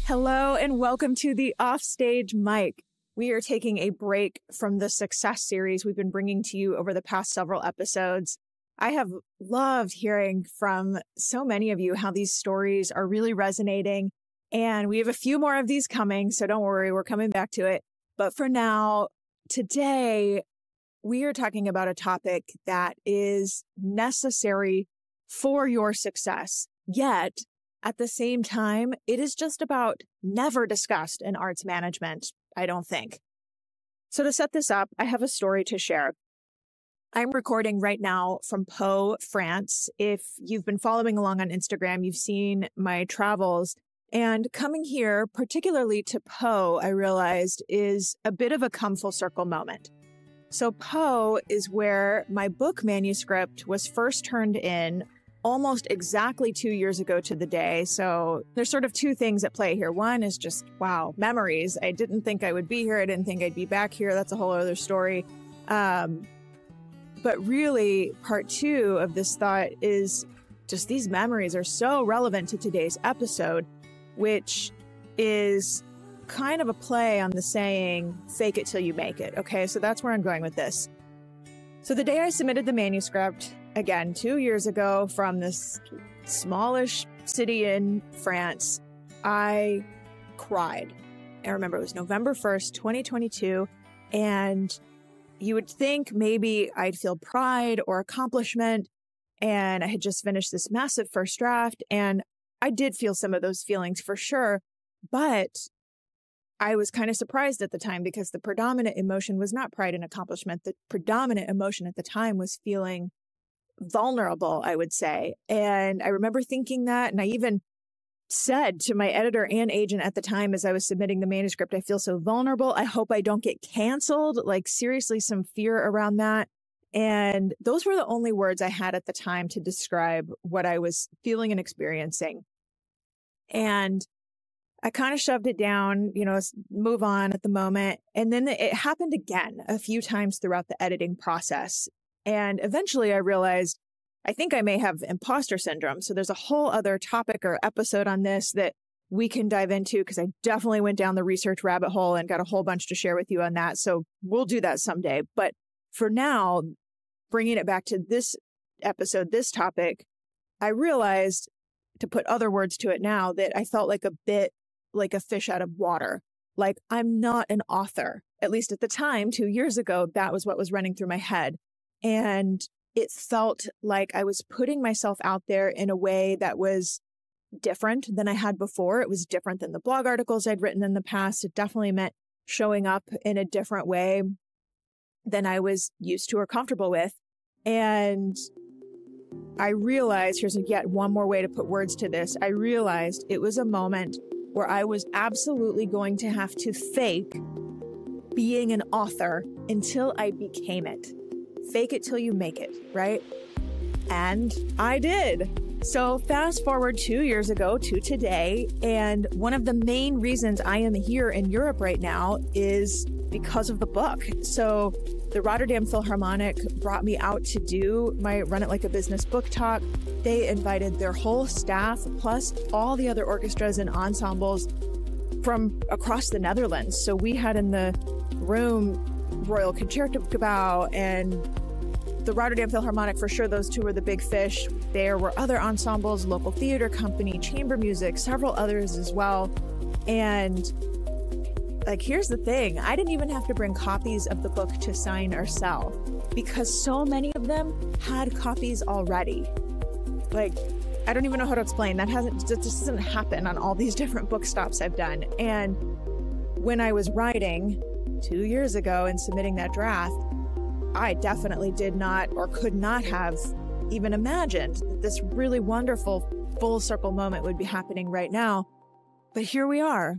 Hello and welcome to the Offstage mic. We are taking a break from the success series we've been bringing to you over the past several episodes. I have loved hearing from so many of you how these stories are really resonating, and we have a few more of these coming, so don't worry, we're coming back to it. But for now, today, we are talking about a topic that is necessary for your success, yet at the same time, it is just about never discussed in arts management, I don't think. So to set this up, I have a story to share. I'm recording right now from Pau, France. If you've been following along on Instagram, you've seen my travels. And coming here, particularly to Pau, I realized is a bit of a come full circle moment. So Pau is where my book manuscript was first turned in almost exactly 2 years ago to the day. So there's sort of two things at play here. One is just, wow, memories. I didn't think I would be here. I didn't think I'd be back here. That's a whole other story. But really, part two of this thought is just these memories are so relevant to today's episode, which is kind of a play on the saying, fake it till you make it. Okay, so that's where I'm going with this. So the day I submitted the manuscript, again, 2 years ago from this smallish city in France, I cried. I remember it was November 1st, 2022, and you would think maybe I'd feel pride or accomplishment, and I had just finished this massive first draft, and I did feel some of those feelings for sure, but I was kind of surprised at the time because the predominant emotion was not pride and accomplishment. The predominant emotion at the time was feeling vulnerable, I would say. And I remember thinking that, and I even said to my editor and agent at the time as I was submitting the manuscript, I feel so vulnerable. I hope I don't get canceled. Like seriously, some fear around that. And those were the only words I had at the time to describe what I was feeling and experiencing. And I kind of shoved it down, move on at the moment. And then it happened again a few times throughout the editing process. And eventually I realized I think I may have imposter syndrome. So there's a whole other topic or episode on this that we can dive into because I definitely went down the research rabbit hole and got a whole bunch to share with you on that. So we'll do that someday. But for now, bringing it back to this episode, this topic, I realized, to put other words to it now, that I felt like a bit like a fish out of water. Like I'm not an author. At least at the time, 2 years ago, that was what was running through my head. And it felt like I was putting myself out there in a way that was different than I had before. It was different than the blog articles I'd written in the past. It definitely meant showing up in a different way than I was used to or comfortable with. And I realized, here's yet one more way to put words to this. I realized it was a moment where I was absolutely going to have to fake being an author until I became it. Fake it till you make it, right? And I did. So fast forward 2 years ago to today, and one of the main reasons I am here in Europe right now is because of the book. So the Rotterdam Philharmonic brought me out to do my Run It Like a Business book talk. They invited their whole staff, plus all the other orchestras and ensembles from across the Netherlands. So we had in the room Royal Concertgebouw and the Rotterdam Philharmonic, for sure, those two were the big fish. There were other ensembles, local theater company, chamber music, several others as well. And like, here's the thing, I didn't even have to bring copies of the book to sign or sell because so many of them had copies already. Like, I don't even know how to explain. That just doesn't happen on all these different book stops I've done. And when I was writing 2 years ago and submitting that draft, I definitely did not or could not have even imagined that this really wonderful full circle moment would be happening right now. But here we are.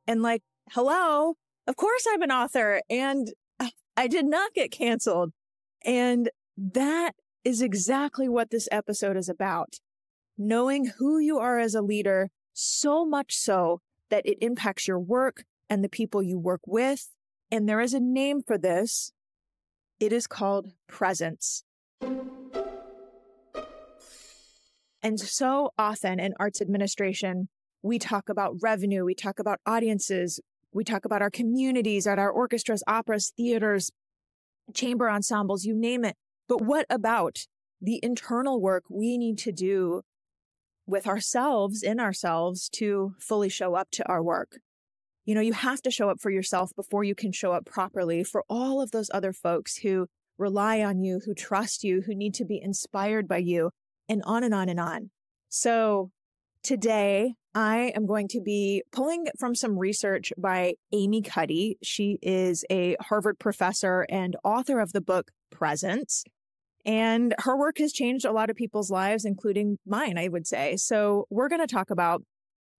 And like, hello, of course I'm an author, and I did not get canceled. And that is exactly what this episode is about. Knowing who you are as a leader, so much so that it impacts your work and the people you work with. And there is a name for this. It is called presence. And so often in arts administration, We talk about revenue. We talk about audiences. We talk about our communities at our orchestras, operas, theaters, chamber ensembles, you name it. But what about the internal work we need to do with ourselves, in ourselves, to fully show up to our work? You know, you have to show up for yourself before you can show up properly for all of those other folks who rely on you, who trust you, who need to be inspired by you, and on and on and on. So today, I am going to be pulling from some research by Amy Cuddy. She is a Harvard professor and author of the book Presence. And her work has changed a lot of people's lives, including mine, I would say. So we're going to talk about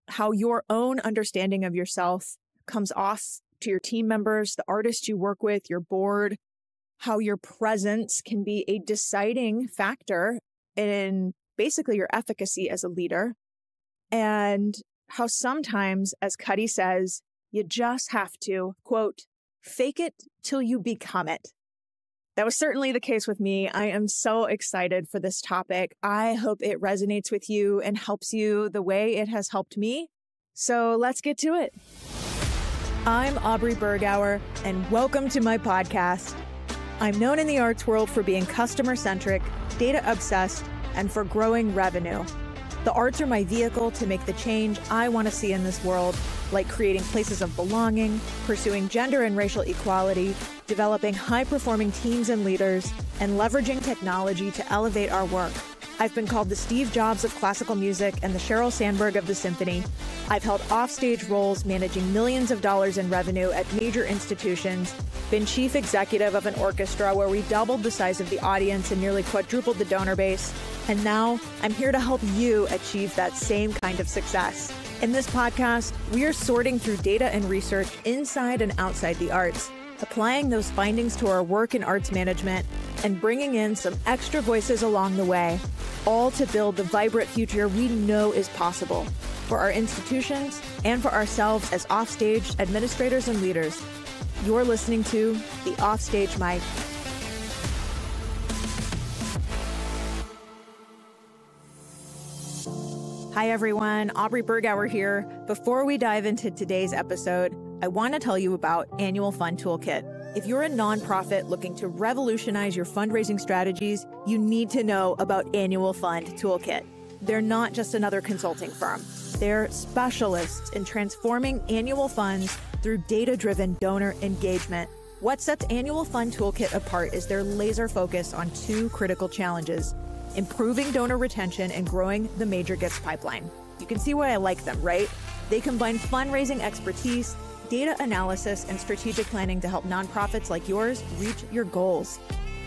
how your own understanding of yourself comes off to your team members, the artists you work with, your board, how your presence can be a deciding factor in basically your efficacy as a leader, and how sometimes, as Cuddy says, you just have to, quote, fake it till you become it. That was certainly the case with me. I am so excited for this topic. I hope it resonates with you and helps you the way it has helped me. So let's get to it. I'm Aubrey Bergauer, and welcome to my podcast. I'm known in the arts world for being customer-centric, data-obsessed, and for growing revenue. The arts are my vehicle to make the change I want to see in this world, like creating places of belonging, pursuing gender and racial equality, developing high-performing teams and leaders, and leveraging technology to elevate our work. I've been called the Steve Jobs of classical music and the Sheryl Sandberg of the symphony. I've held offstage roles managing millions of dollars in revenue at major institutions, been chief executive of an orchestra where we doubled the size of the audience and nearly quadrupled the donor base. And now I'm here to help you achieve that same kind of success. In this podcast, we are sorting through data and research inside and outside the arts, applying those findings to our work in arts management, and bringing in some extra voices along the way, all to build the vibrant future we know is possible for our institutions and for ourselves as offstage administrators and leaders. You're listening to the Offstage Mic. Hi everyone, Aubrey Bergauer here. Before we dive into today's episode, I want to tell you about Annual Fund Toolkit. If you're a nonprofit looking to revolutionize your fundraising strategies, you need to know about Annual Fund Toolkit. They're not just another consulting firm. They're specialists in transforming annual funds through data-driven donor engagement. What sets Annual Fund Toolkit apart is their laser focus on two critical challenges: improving donor retention and growing the major gifts pipeline. You can see why I like them, right? They combine fundraising expertise, data analysis, and strategic planning to help nonprofits like yours reach your goals.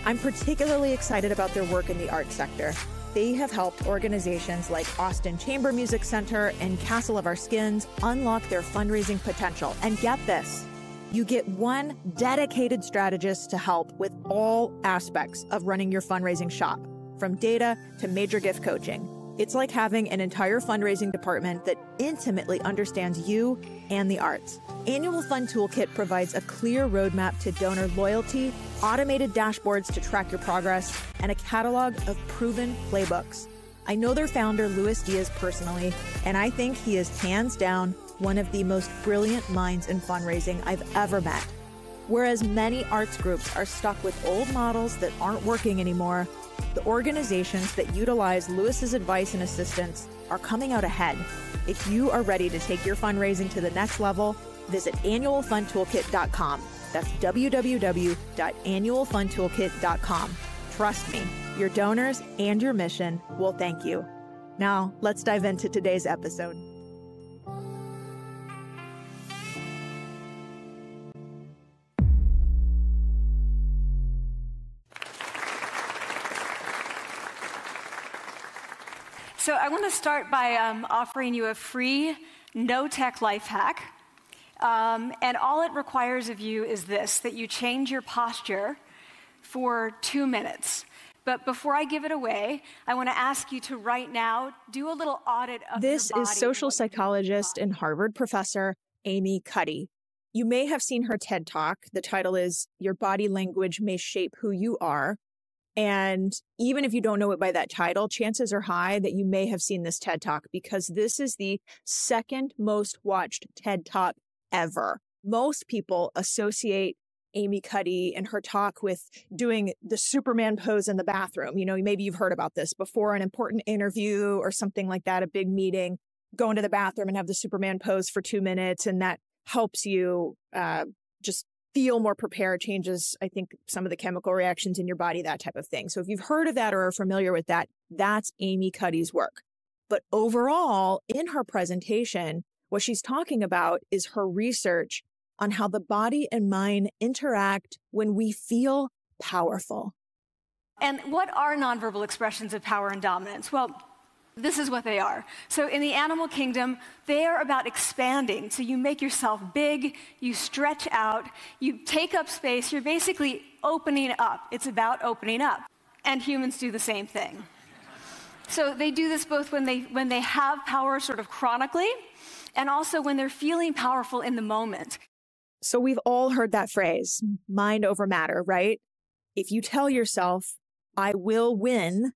I'm particularly excited about their work in the arts sector. They have helped organizations like Austin Chamber Music Center and Castle of Our Skins unlock their fundraising potential. And get this, you get one dedicated strategist to help with all aspects of running your fundraising shop, from data to major gift coaching. It's like having an entire fundraising department that intimately understands you and the arts. Annual Fund Toolkit provides a clear roadmap to donor loyalty, automated dashboards to track your progress, and a catalog of proven playbooks. I know their founder, Luis Diaz, personally, and I think he is hands down one of the most brilliant minds in fundraising I've ever met. Whereas many arts groups are stuck with old models that aren't working anymore, the organizations that utilize Luis's advice and assistance are coming out ahead. If you are ready to take your fundraising to the next level, visit annualfundtoolkit.com. That's www.annualfundtoolkit.com. Trust me, your donors and your mission will thank you. Now, let's dive into today's episode. So I want to start by offering you a free no-tech life hack. And all it requires of you is this, that you change your posture for 2 minutes. But before I give it away, I want to ask you to right now do a little audit of your body. This is social psychologist and Harvard professor Amy Cuddy. You may have seen her TED Talk. The title is Your Body Language May Shape Who You Are. And even if you don't know it by that title, chances are high that you may have seen this TED Talk, because this is the second most watched TED Talk ever. Most people associate Amy Cuddy and her talk with doing the Superman pose in the bathroom. Maybe you've heard about this before, an important interview or something like that, a big meeting, go into the bathroom and have the Superman pose for 2 minutes. And that helps you just feel more prepared, changes, I think, some of the chemical reactions in your body, that type of thing. So if you've heard of that or are familiar with that, that's Amy Cuddy's work. But overall, in her presentation, what she's talking about is her research on how the body and mind interact when we feel powerful. And what are nonverbal expressions of power and dominance? Well, this is what they are. So in the animal kingdom, they are about expanding. So you make yourself big, you stretch out, you take up space, you're basically opening up. It's about opening up. And humans do the same thing. So they do this both when they have power sort of chronically, and also when they're feeling powerful in the moment. So we've all heard that phrase, mind over matter, right? If you tell yourself, I will win,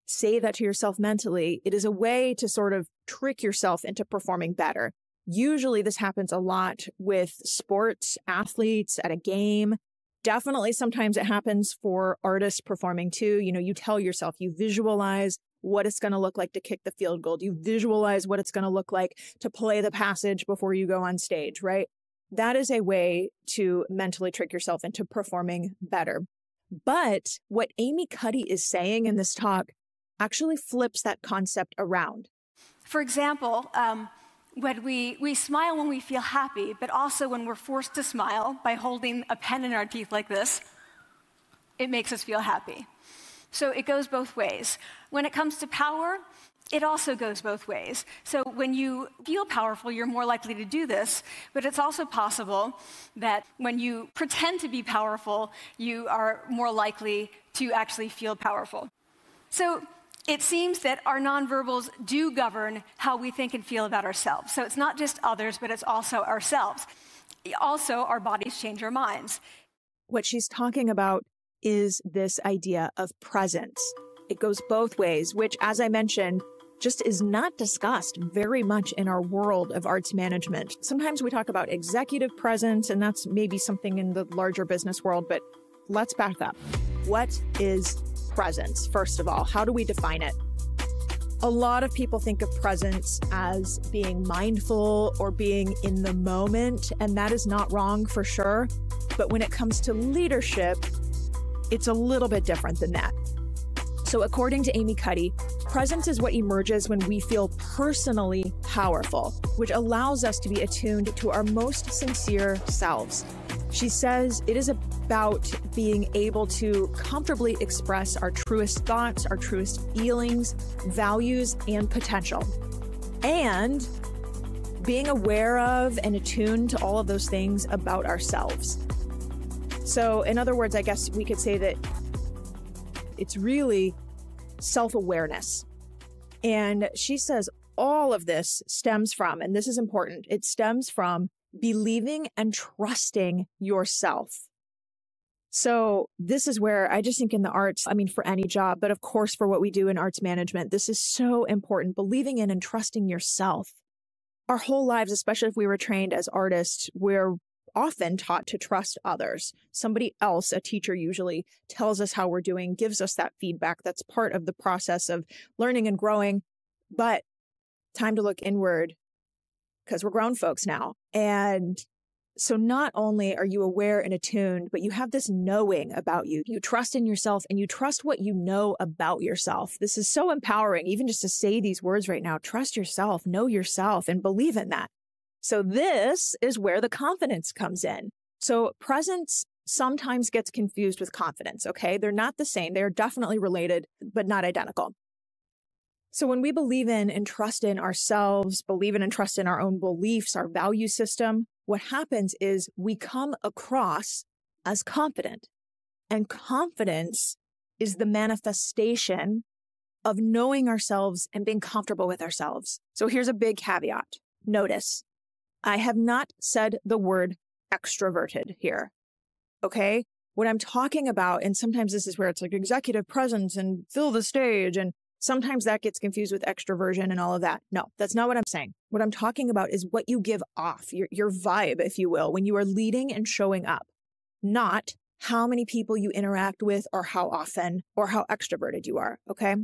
say that to yourself mentally, it is a way to sort of trick yourself into performing better. Usually this happens a lot with sports athletes at a game. Definitely sometimes it happens for artists performing too. You tell yourself, you visualize what it's going to look like to kick the field goal. You visualize what it's going to look like to play the passage before you go on stage, right? That is a way to mentally trick yourself into performing better. But what Amy Cuddy is saying in this talk actually flips that concept around. For example, when we smile when we feel happy, but also when we're forced to smile by holding a pen in our teeth like this, it makes us feel happy. So it goes both ways. When it comes to power, it also goes both ways. So when you feel powerful, you're more likely to do this, but it's also possible that when you pretend to be powerful, you are more likely to actually feel powerful. So it seems that our nonverbals do govern how we think and feel about ourselves. So it's not just others, but it's also ourselves. Also, our bodies change our minds. What she's talking about is this idea of presence. It goes both ways, which, as I mentioned, just is not discussed very much in our world of arts management. Sometimes we talk about executive presence, and that's maybe something in the larger business world, but let's back up. What is presence, first of all? How do we define it? A lot of people think of presence as being mindful or being in the moment, and that is not wrong for sure. But when it comes to leadership, it's a little bit different than that. So according to Amy Cuddy, presence is what emerges when we feel personally powerful, which allows us to be attuned to our most sincere selves. She says it is about being able to comfortably express our truest thoughts, our truest feelings, values, and potential. And being aware of and attuned to all of those things about ourselves. So in other words, I guess we could say that it's really self-awareness. And she says all of this stems from, and this is important, it stems from believing and trusting yourself. So this is where I just think in the arts, for any job, but of course for what we do in arts management, this is so important, believing in and trusting yourself. Our whole lives, especially if we were trained as artists, we're often taught to trust others. Somebody else, a teacher usually, tells us how we're doing, gives us that feedback. That's part of the process of learning and growing. But time to look inward, because we're grown folks now. And so not only are you aware and attuned, but you have this knowing about you. You trust in yourself and you trust what you know about yourself. This is so empowering, even just to say these words right now. Trust yourself, know yourself, and believe in that. So this is where the confidence comes in. So presence sometimes gets confused with confidence, okay? They're not the same. They're definitely related, but not identical. So when we believe in and trust in ourselves, believe in and trust in our own beliefs, our value system, what happens is we come across as confident. And confidence is the manifestation of knowing ourselves and being comfortable with ourselves. So here's a big caveat. Notice, I have not said the word extroverted here, okay? What I'm talking about, and sometimes this is where it's like executive presence and fill the stage, and sometimes that gets confused with extroversion and all of that. No, that's not what I'm saying. What I'm talking about is what you give off, your vibe, if you will, when you are leading and showing up, not how many people you interact with or how often or how extroverted you are, okay?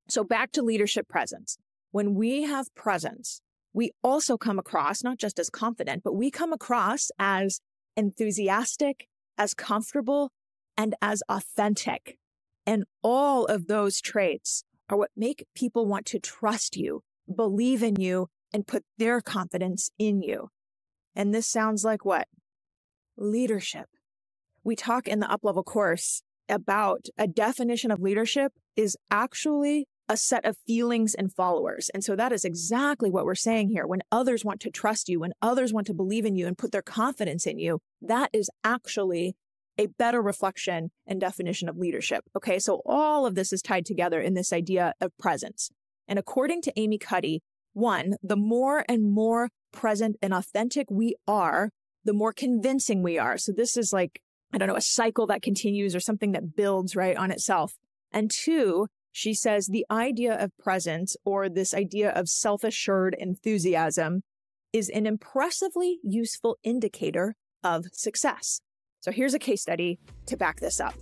So back to leadership presence. When we have presence, we also come across not just as confident, but we come across as enthusiastic, as comfortable, and as authentic. And all of those traits are what make people want to trust you, believe in you, and put their confidence in you. And this sounds like what? Leadership. We talk in the up-level course about a definition of leadership is actually a set of feelings and followers. And so that is exactly what we're saying here. When others want to trust you, when others want to believe in you and put their confidence in you, that is actually a better reflection and definition of leadership. Okay, so all of this is tied together in this idea of presence. And according to Amy Cuddy, one, the more and more present and authentic we are, the more convincing we are. So this is like, I don't know, a cycle that continues or something that builds right on itself. And two, she says the idea of presence, or this idea of self-assured enthusiasm, is an impressively useful indicator of success. So here's a case study to back this up.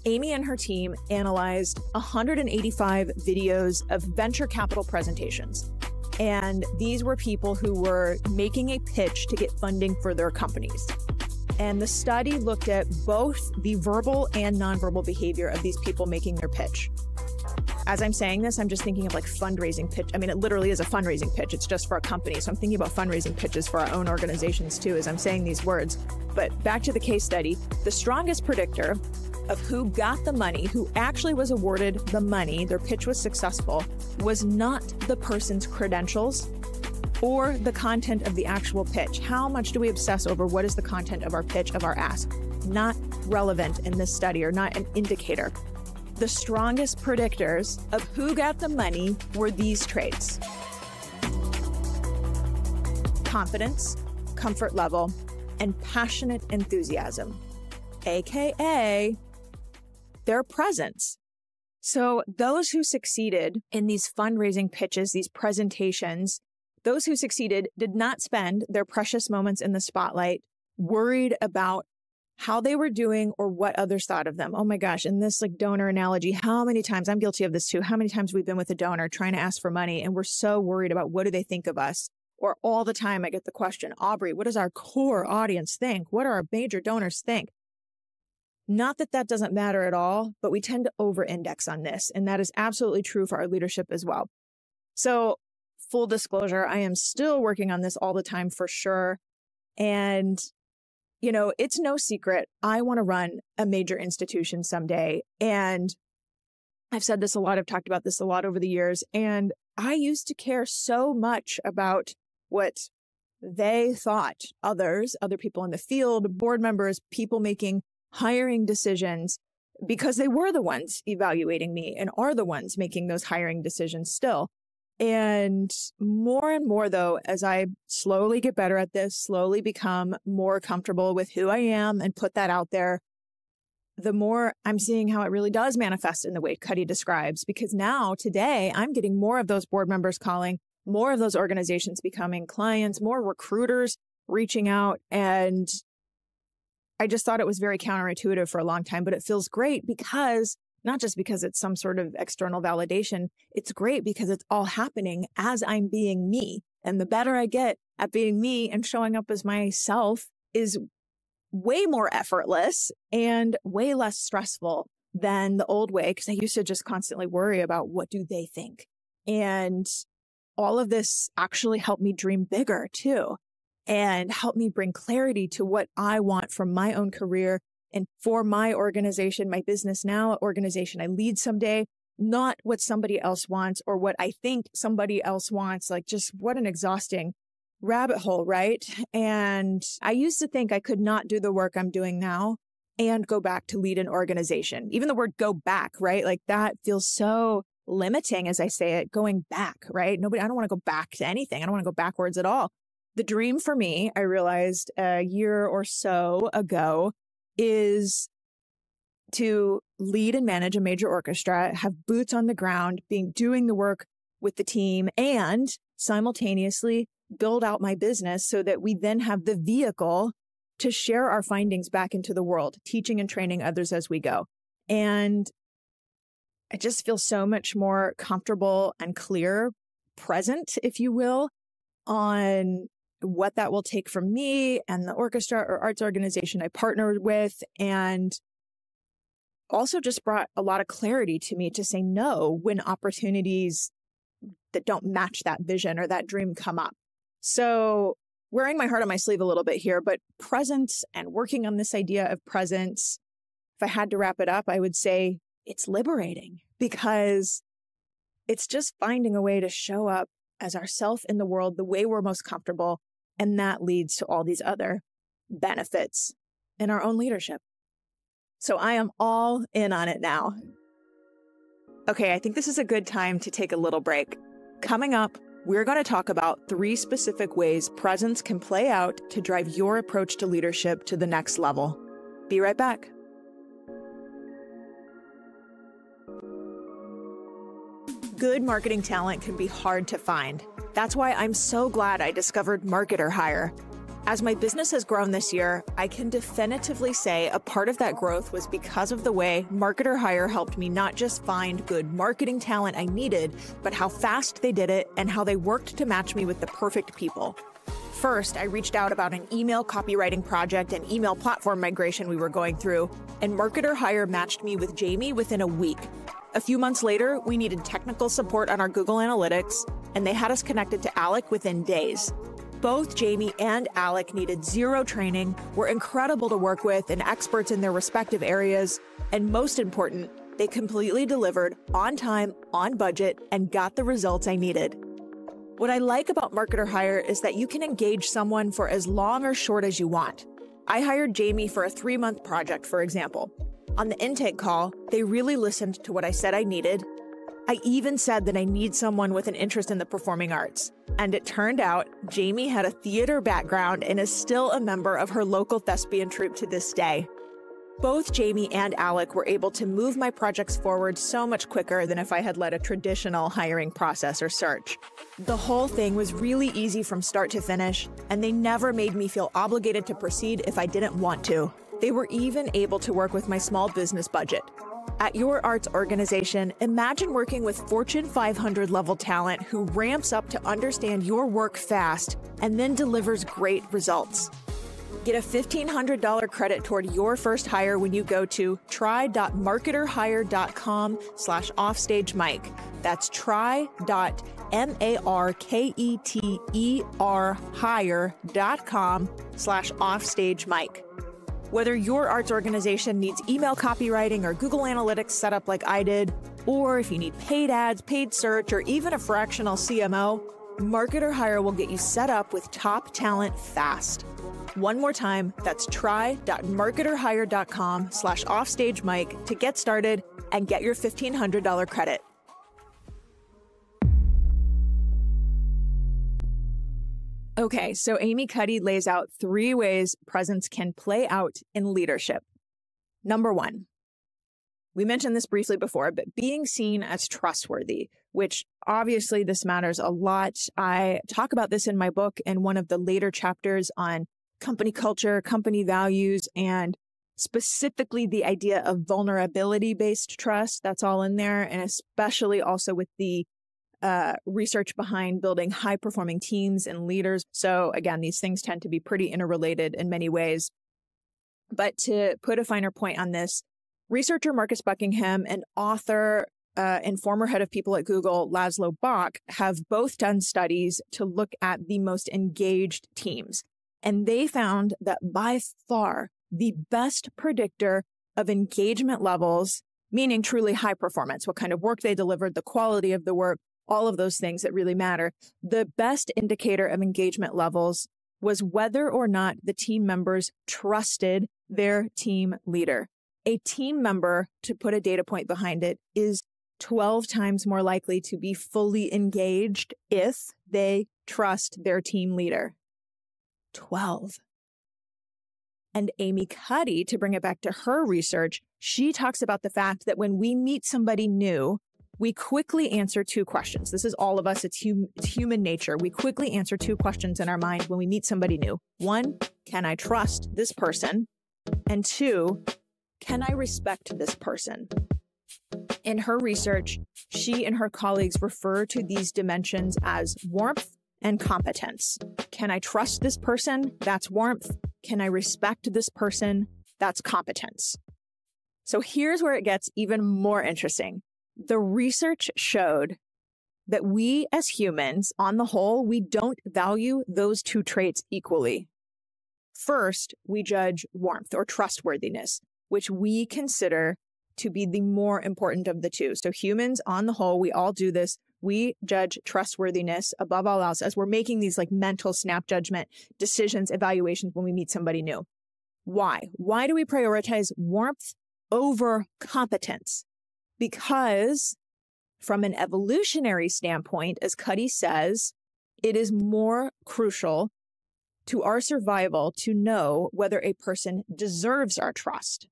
Amy and her team analyzed 185 videos of venture capital presentations. And these were people who were making a pitch to get funding for their companies. And the study looked at both the verbal and nonverbal behavior of these people making their pitch. As I'm saying this, I'm just thinking of like fundraising pitch. I mean, it literally is a fundraising pitch. It's just for a company. So I'm thinking about fundraising pitches for our own organizations too, as I'm saying these words. But back to the case study, the strongest predictor of who got the money, who actually was awarded the money, their pitch was successful, was not the person's credentials or the content of the actual pitch. How much do we obsess over what is the content of our pitch, of our ask? Not relevant in this study, or not an indicator. The strongest predictors of who got the money were these traits: confidence, comfort level, and passionate enthusiasm, aka their presence. So those who succeeded in these fundraising pitches, these presentations, those who succeeded did not spend their precious moments in the spotlight worried about how they were doing or what others thought of them. Oh my gosh. In this like donor analogy, how many times, I'm guilty of this too, how many times we've been with a donor trying to ask for money and we're so worried about what do they think of us? Or all the time I get the question, Aubrey, what does our core audience think? What do our major donors think? Not that that doesn't matter at all, but we tend to over-index on this. And that is absolutely true for our leadership as well. So full disclosure, I am still working on this all the time for sure. And you know, it's no secret, I want to run a major institution someday. And I've said this a lot, I've talked about this a lot over the years. And I used to care so much about what they thought, other people in the field, board members, people making hiring decisions, because they were the ones evaluating me and are the ones making those hiring decisions still. And more, though, as I slowly get better at this, slowly become more comfortable with who I am and put that out there, the more I'm seeing how it really does manifest in the way Cuddy describes. Because now, today, I'm getting more of those board members calling, more of those organizations becoming clients, more recruiters reaching out. And I just thought it was very counterintuitive for a long time, but it feels great because not just because it's some sort of external validation. It's great because it's all happening as I'm being me. And the better I get at being me and showing up as myself is way more effortless and way less stressful than the old way, because I used to just constantly worry about what do they think. And all of this actually helped me dream bigger too, and helped me bring clarity to what I want from my own career and for my organization, my business now, organization I lead someday, not what somebody else wants or what I think somebody else wants. Like, just what an exhausting rabbit hole, right? And I used to think I could not do the work I'm doing now and go back to lead an organization. Even the word go back, right? Like, that feels so limiting as I say it, going back, right? I don't want to go back to anything. I don't want to go backwards at all. The dream for me, I realized a year or so ago, is to lead and manage a major orchestra, have boots on the ground, doing the work with the team, and simultaneously build out my business so that we then have the vehicle to share our findings back into the world, teaching and training others as we go. And I just feel so much more comfortable and clear, present, if you will, on what that will take from me and the orchestra or arts organization I partnered with, and also just brought a lot of clarity to me to say no when opportunities that don't match that vision or that dream come up. So wearing my heart on my sleeve a little bit here, but presence and working on this idea of presence, if I had to wrap it up, I would say it's liberating, because it's just finding a way to show up as ourself in the world the way we're most comfortable. And that leads to all these other benefits in our own leadership. So I am all in on it now. Okay, I think this is a good time to take a little break. Coming up, we're going to talk about 3 specific ways presence can play out to drive your approach to leadership to the next level. Be right back. Good marketing talent can be hard to find. That's why I'm so glad I discovered Marketer Hire. As my business has grown this year, I can definitively say a part of that growth was because of the way Marketer Hire helped me not just find good marketing talent I needed, but how fast they did it and how they worked to match me with the perfect people. First, I reached out about an email copywriting project and email platform migration we were going through, and Marketer Hire matched me with Jamie within a week. A few months later, we needed technical support on our Google Analytics, and they had us connected to Alec within days. Both Jamie and Alec needed zero training, were incredible to work with and experts in their respective areas, and most important, they completely delivered on time, on budget, and got the results I needed. What I like about Marketer Hire is that you can engage someone for as long or short as you want. I hired Jamie for a 3-month project, for example. On the intake call, they really listened to what I said I needed. I even said that I need someone with an interest in the performing arts. And it turned out Jamie had a theater background and is still a member of her local thespian troupe to this day. Both Jamie and Alec were able to move my projects forward so much quicker than if I had led a traditional hiring process or search. The whole thing was really easy from start to finish, and they never made me feel obligated to proceed if I didn't want to. They were even able to work with my small business budget. At your arts organization, imagine working with Fortune 500 level talent who ramps up to understand your work fast and then delivers great results. Get a $1,500 credit toward your first hire when you go to try.marketerhire.com/offstagemike. That's try.marketerhire.com/offstagemike. Whether your arts organization needs email copywriting or Google Analytics set up like I did, or if you need paid ads, paid search, or even a fractional CMO, Marketer Hire will get you set up with top talent fast. One more time, that's try.marketerhire.com/offstagemike to get started and get your $1,500 credit. Okay, so Amy Cuddy lays out 3 ways presence can play out in leadership. Number 1, we mentioned this briefly before, but being seen as trustworthy, which obviously this matters a lot. I talk about this in my book in one of the later chapters on company culture, company values, and specifically the idea of vulnerability-based trust. That's all in there, and especially also with the research behind building high-performing teams and leaders. So again, these things tend to be pretty interrelated in many ways. But to put a finer point on this, researcher Marcus Buckingham and author and former head of people at Google, Laszlo Bock, have both done studies to look at the most engaged teams. And they found that by far the best predictor of engagement levels, meaning truly high performance, what kind of work they delivered, the quality of the work, all of those things that really matter. The best indicator of engagement levels was whether or not the team members trusted their team leader. A team member, to put a data point behind it, is 12 times more likely to be fully engaged if they trust their team leader. 12. And Amy Cuddy, to bring it back to her research, she talks about the fact that when we meet somebody new, we quickly answer two questions. This is all of us. It's human nature. We quickly answer two questions in our mind when we meet somebody new. One, can I trust this person? And two, can I respect this person? In her research, she and her colleagues refer to these dimensions as warmth and competence. Can I trust this person? That's warmth. Can I respect this person? That's competence. So here's where it gets even more interesting. The research showed that we as humans, on the whole, we don't value those two traits equally. First, we judge warmth or trustworthiness, which we consider to be the more important of the two. So humans, on the whole, we all do this. We judge trustworthiness above all else as we're making these like mental snap judgment decisions, evaluations when we meet somebody new. Why? Why do we prioritize warmth over competence? Because from an evolutionary standpoint, as Cuddy says, it is more crucial to our survival to know whether a person deserves our trust.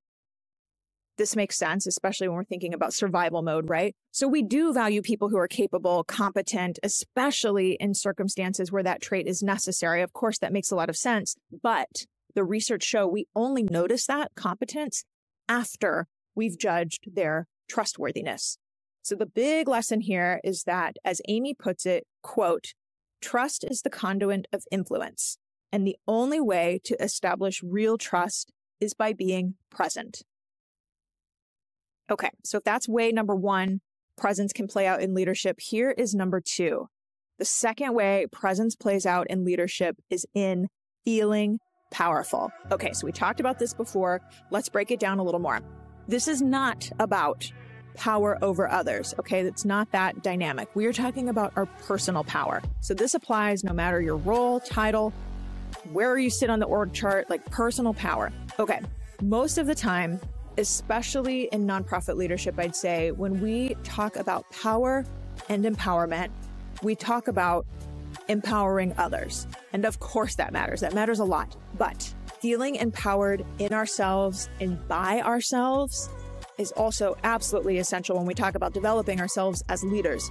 This makes sense, especially when we're thinking about survival mode, right? So we do value people who are capable, competent, especially in circumstances where that trait is necessary. Of course, that makes a lot of sense. But the research show we only notice that competence after we've judged their trustworthiness. So the big lesson here is that, as Amy puts it, quote, trust is the conduit of influence. And the only way to establish real trust is by being present. Okay, so if that's way number one, presence can play out in leadership. Here is number two. The second way presence plays out in leadership is in feeling powerful. Okay, so we talked about this before. Let's break it down a little more. This is not about power over others, okay? It's not that dynamic. We are talking about our personal power. So this applies no matter your role, title, where you sit on the org chart, like personal power. Okay, most of the time, especially in nonprofit leadership, I'd say when we talk about power and empowerment, we talk about empowering others. And of course that matters. That matters a lot. But feeling empowered in ourselves and by ourselves is also absolutely essential when we talk about developing ourselves as leaders.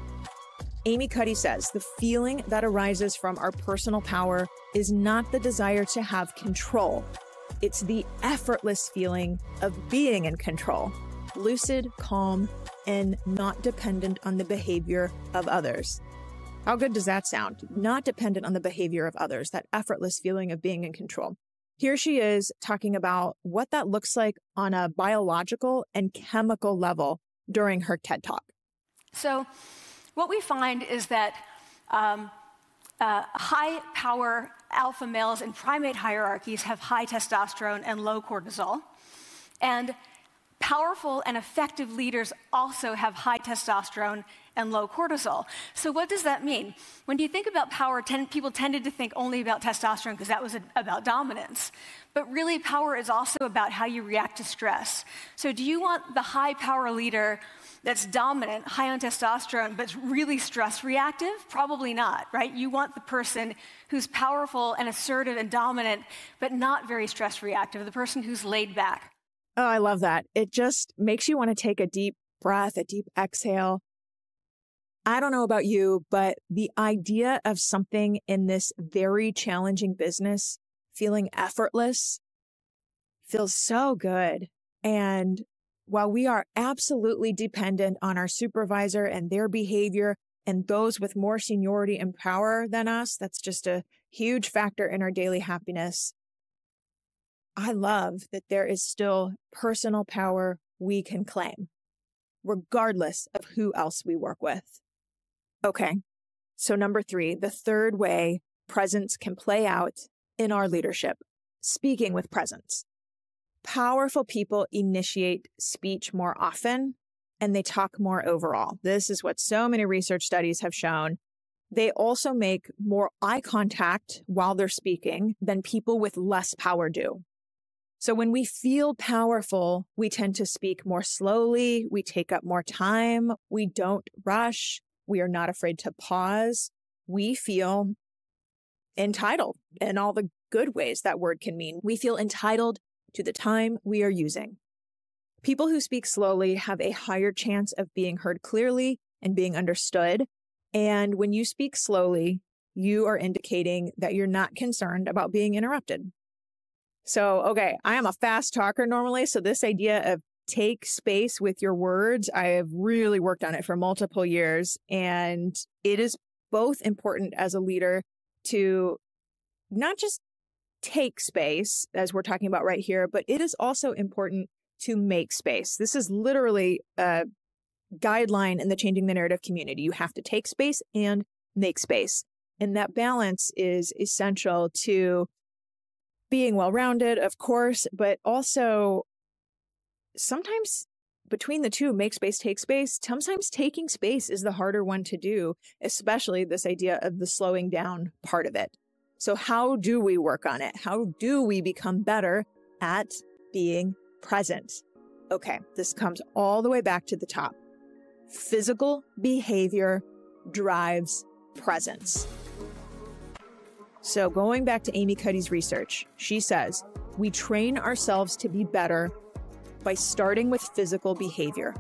Amy Cuddy says the feeling that arises from our personal power is not the desire to have control. It's the effortless feeling of being in control, lucid, calm, and not dependent on the behavior of others. How good does that sound? Not dependent on the behavior of others, that effortless feeling of being in control. Here she is talking about what that looks like on a biological and chemical level during her TED Talk. So what we find is that high-power alpha males in primate hierarchies have high testosterone and low cortisol. And powerful and effective leaders also have high testosterone and low cortisol. So what does that mean? When you think about power, people tended to think only about testosterone because that was about dominance. But really, power is also about how you react to stress. So do you want the high-power leader that's dominant, high on testosterone, but really stress reactive? Probably not, right? You want the person who's powerful and assertive and dominant, but not very stress reactive, the person who's laid back. Oh, I love that. It just makes you want to take a deep breath, a deep exhale. I don't know about you, but the idea of something in this very challenging business feeling effortless feels so good. And while we are absolutely dependent on our supervisor and their behavior and those with more seniority and power than us, that's just a huge factor in our daily happiness. I love that there is still personal power we can claim, regardless of who else we work with. Okay, so number 3, the third way presence can play out in our leadership, speaking with presence. Powerful people initiate speech more often, and they talk more overall. This is what so many research studies have shown. They also make more eye contact while they're speaking than people with less power do. So when we feel powerful, we tend to speak more slowly, we take up more time, we don't rush, we are not afraid to pause. We feel entitled in all the good ways that word can mean. We feel entitled to the time we are using. People who speak slowly have a higher chance of being heard clearly and being understood. And when you speak slowly, you are indicating that you're not concerned about being interrupted. So, okay, I am a fast talker normally. So this idea of take space with your words, I have really worked on it for multiple years. And it is both important as a leader to not just take space, as we're talking about right here, but it is also important to make space. This is literally a guideline in the Changing the Narrative community. You have to take space and make space. And that balance is essential to being well-rounded, of course, but also sometimes between the two, make space, take space, sometimes taking space is the harder one to do, especially this idea of the slowing down part of it. So how do we work on it? How do we become better at being present? Okay, this comes all the way back to the top. Physical behavior drives presence. So going back to Amy Cuddy's research, she says, we train ourselves to be better by starting with physical behavior.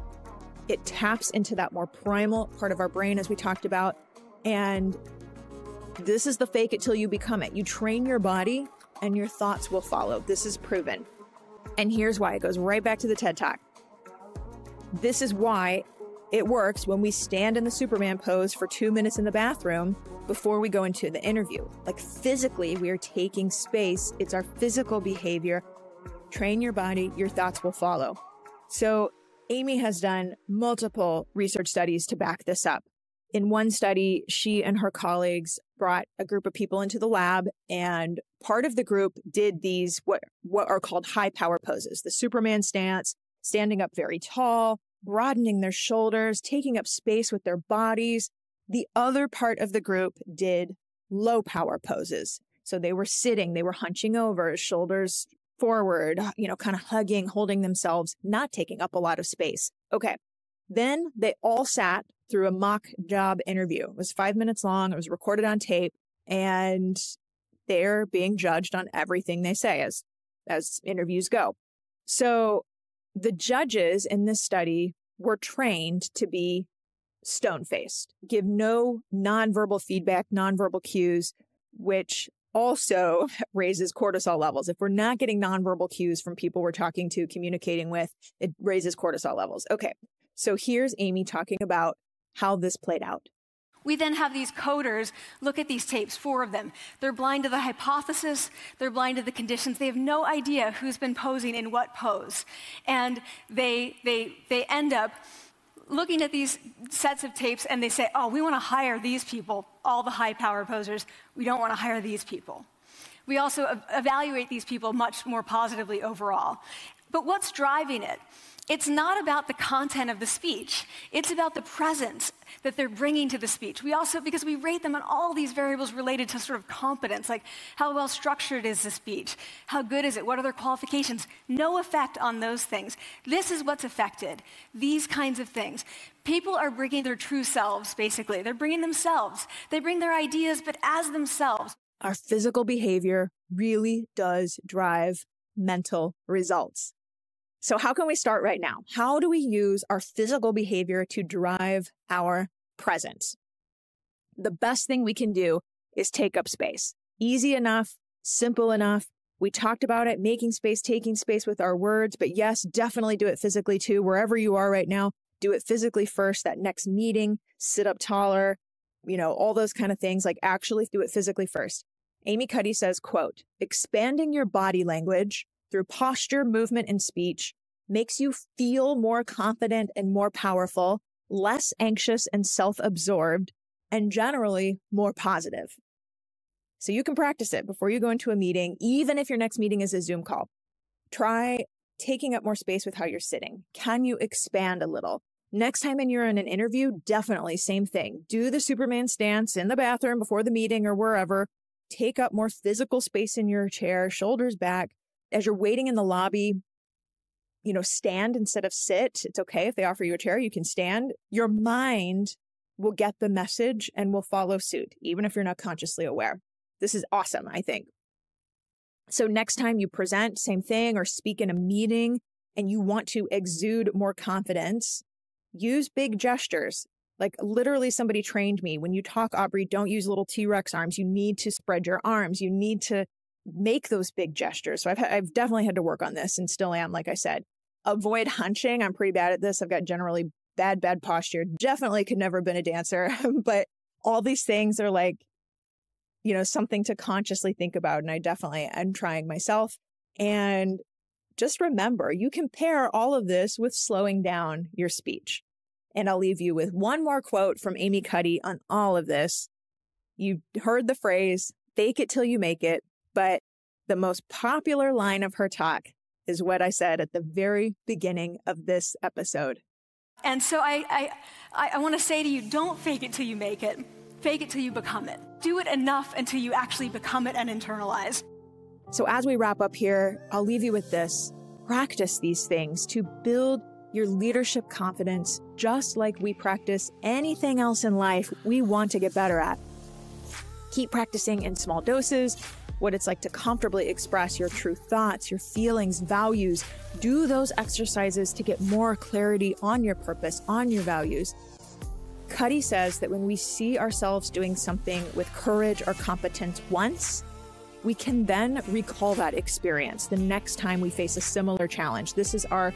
It taps into that more primal part of our brain, as we talked about. And this is the fake it till you become it. You train your body and your thoughts will follow. This is proven. And here's why. It goes right back to the TED Talk. This is why it works when we stand in the Superman pose for 2 minutes in the bathroom before we go into the interview. Like physically, we are taking space. It's our physical behavior. Train your body, your thoughts will follow. So Amy has done multiple research studies to back this up. In one study, she and her colleagues brought a group of people into the lab, and part of the group did these what are called high power poses, the Superman stance, standing up very tall, broadening their shoulders, taking up space with their bodies. The other part of the group did low power poses. So they were sitting, they were hunching over, shoulders forward, kind of hugging, holding themselves, not taking up a lot of space. Okay. Then they all sat through a mock job interview. It was 5 minutes long. It was recorded on tape, and they're being judged on everything they say as interviews go. So the judges in this study were trained to be stone-faced, give no nonverbal feedback, nonverbal cues, which also raises cortisol levels. If we're not getting nonverbal cues from people we're talking to, communicating with, it raises cortisol levels. Okay, so here's Amy talking about how this played out. We then have these coders look at these tapes, 4 of them. They're blind to the hypothesis, they're blind to the conditions. They have no idea who's been posing in what pose. And they end up looking at these sets of tapes and they say, oh, we want to hire these people, all the high power posers. We don't want to hire these people. We also evaluate these people much more positively overall. But what's driving it? It's not about the content of the speech. It's about the presence that they're bringing to the speech. We also, because we rate them on all these variables related to sort of competence, like how well structured is the speech? How good is it? What are their qualifications? No effect on those things. This is what's affected. These kinds of things. People are bringing their true selves, basically. They're bringing themselves. They bring their ideas, but as themselves. Our physical behavior really does drive mental results. So how can we start right now? How do we use our physical behavior to drive our presence? The best thing we can do is take up space. Easy enough, simple enough. We talked about it, making space, taking space with our words, but yes, definitely do it physically too. Wherever you are right now, do it physically first. That next meeting, sit up taller, all those kind of things, like actually do it physically first. Amy Cuddy says, quote, expanding your body language through posture, movement, and speech makes you feel more confident and more powerful, less anxious and self-absorbed, and generally more positive. So you can practice it before you go into a meeting, even if your next meeting is a Zoom call. Try taking up more space with how you're sitting. Can you expand a little? Next time you're in an interview, definitely same thing. Do the Superman stance in the bathroom before the meeting or wherever. Take up more physical space in your chair, shoulders back. As you're waiting in the lobby, stand instead of sit. It's okay if they offer you a chair, you can stand. Your mind will get the message and will follow suit, even if you're not consciously aware. This is awesome, I think. So next time you present, same thing, or speak in a meeting and you want to exude more confidence, use big gestures. Like literally somebody trained me, when you talk, Aubrey, don't use little T-Rex arms. You need to spread your arms. You need to make those big gestures. So I've definitely had to work on this and still am, like I said. Avoid hunching. I'm pretty bad at this. I've got generally bad posture. Definitely could never have been a dancer. But all these things are like, something to consciously think about. And I definitely am trying myself. And just remember, you can pair all of this with slowing down your speech. And I'll leave you with one more quote from Amy Cuddy on all of this. You heard the phrase, fake it till you make it. But the most popular line of her talk is what I said at the very beginning of this episode. And so I want to say to you, don't fake it till you make it. Fake it till you become it. Do it enough until you actually become it and internalize. So as we wrap up here, I'll leave you with this. Practice these things to build your leadership confidence, just like we practice anything else in life we want to get better at. Keep practicing in small doses, what it's like to comfortably express your true thoughts, your feelings, values. Do those exercises to get more clarity on your purpose, on your values. Cuddy says that when we see ourselves doing something with courage or competence once, we can then recall that experience the next time we face a similar challenge. This is our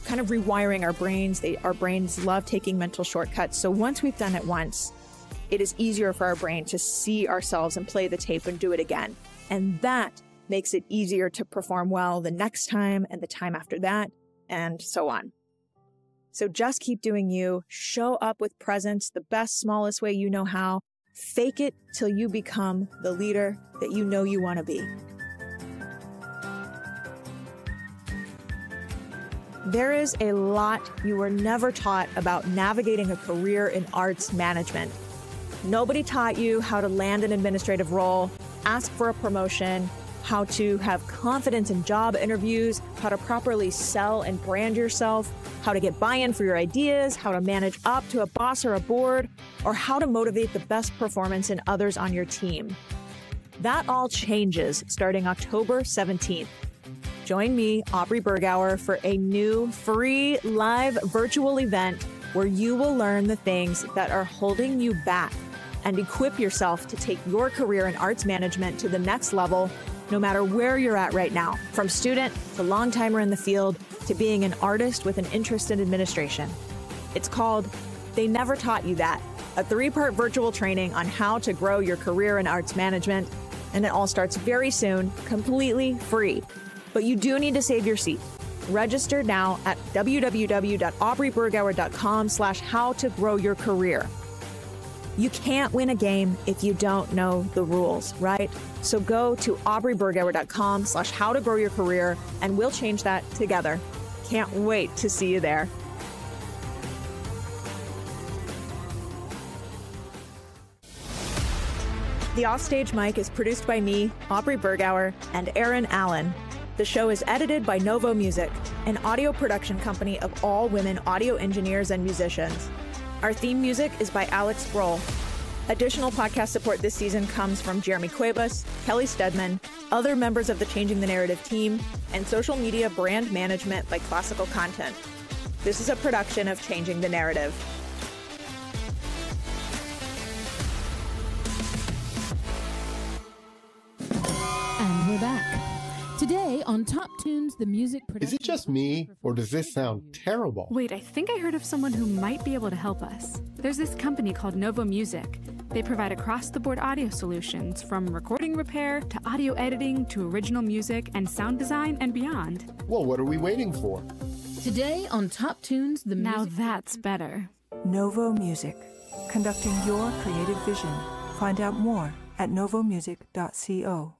kind of rewiring our brains. Our brains love taking mental shortcuts. So once we've done it once, it is easier for our brain to see ourselves and play the tape and do it again. And that makes it easier to perform well the next time and the time after that, and so on. So just keep doing you. Show up with presence the best, smallest way you know how. Fake it till you become the leader that you know you want to be. There is a lot you were never taught about navigating a career in arts management. Nobody taught you how to land an administrative role, ask for a promotion, how to have confidence in job interviews, how to properly sell and brand yourself, how to get buy-in for your ideas, how to manage up to a boss or a board, or how to motivate the best performance in others on your team. That all changes starting October 17th. Join me, Aubrey Bergauer, for a new free live virtual event where you will learn the things that are holding you back and equip yourself to take your career in arts management to the next level, no matter where you're at right now, from student to long-timer in the field to being an artist with an interest in administration. It's called They Never Taught You That, a 3-part virtual training on how to grow your career in arts management, and it all starts very soon, completely free. But you do need to save your seat. Register now at www.aubreybergauer.com/how-to-grow-your-career. You can't win a game if you don't know the rules, right? So go to aubreybergauer.com/how-to-grow-your-career and we'll change that together. Can't wait to see you there. The Offstage Mic is produced by me, Aubrey Bergauer, and Aaron Allen. The show is edited by Novo Music, an audio production company of all women audio engineers and musicians. Our theme music is by Alex Grohl. Additional podcast support this season comes from Jeremy Cuevas, Kelly Stedman, other members of the Changing the Narrative team, and social media brand management by Classical Content. This is a production of Changing the Narrative. And we're back. Today on Top Tunes, the music production... Is it just me, or does this sound terrible? Wait, I think I heard of someone who might be able to help us. There's this company called Novo Music. They provide across-the-board audio solutions, from recording repair to audio editing to original music and sound design and beyond. Well, what are we waiting for? Today on Top Tunes, the music... Now that's better. Novo Music, conducting your creative vision. Find out more at novomusic.co.